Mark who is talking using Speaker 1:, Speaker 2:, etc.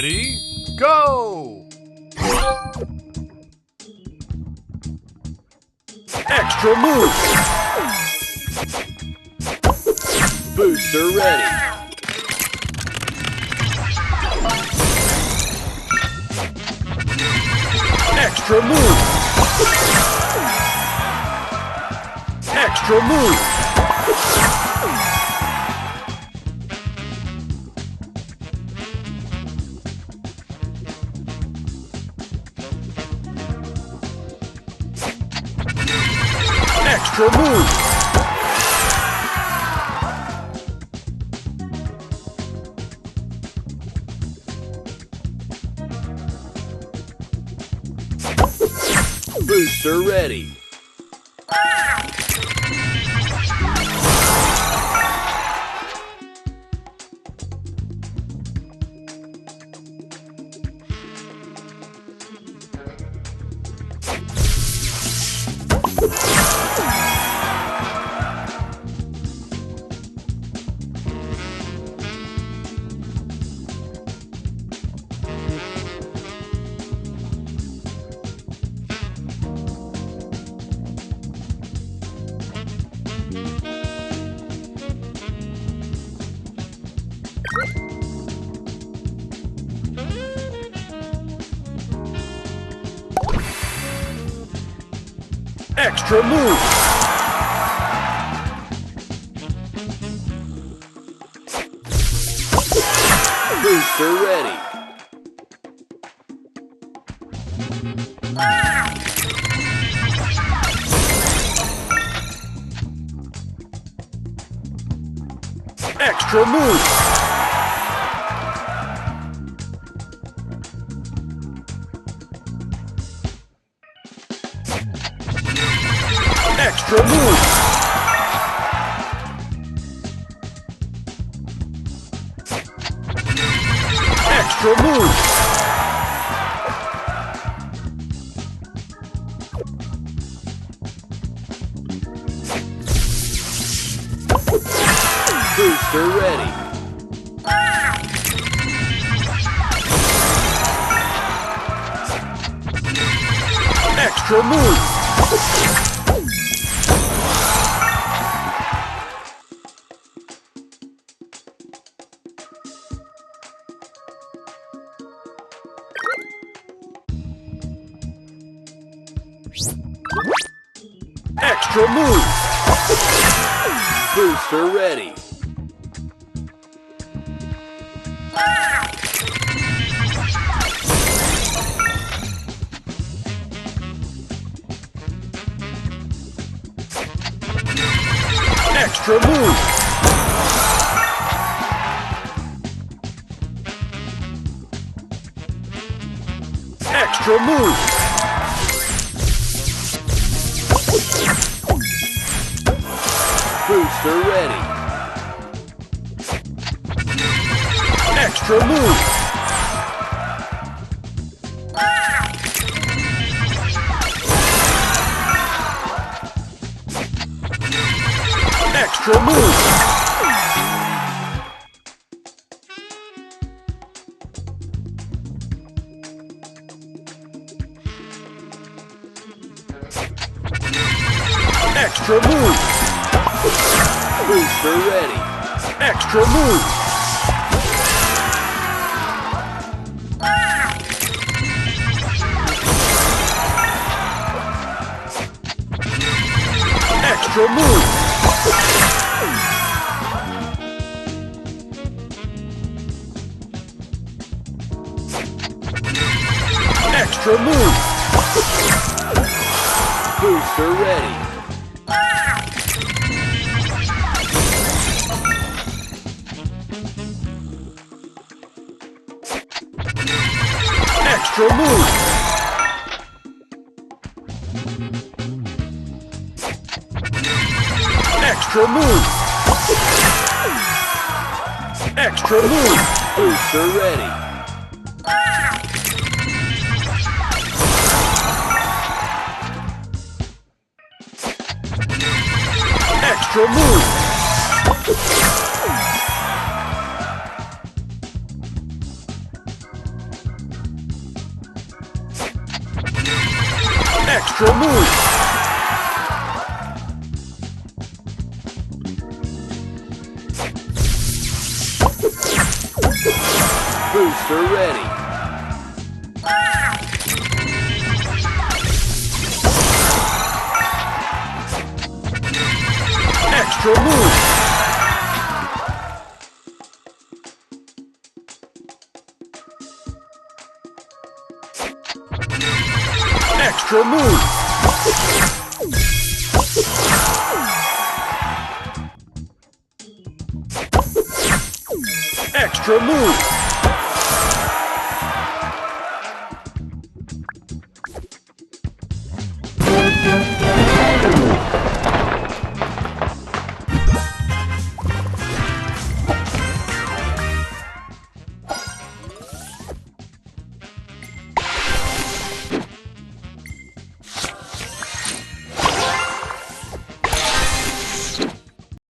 Speaker 1: Ready, go!
Speaker 2: Extra move! Booster ready! Extra move! Extra move! Extra move! Booster ready! Extra move! Booster ready! Extra move! Extra move! Extra move! Booster ready! Extra move! Extra move! Booster ready! Extra move! Extra move! Booster ready! Extra move! Extra move! Extra move! Booster ready! Extra move! Extra move! Extra move! Booster ready! Extra move! Extra move! Extra move! Booster ready! Extra move! Extra move. Booster ready. Extra move. Extra move. Extra move.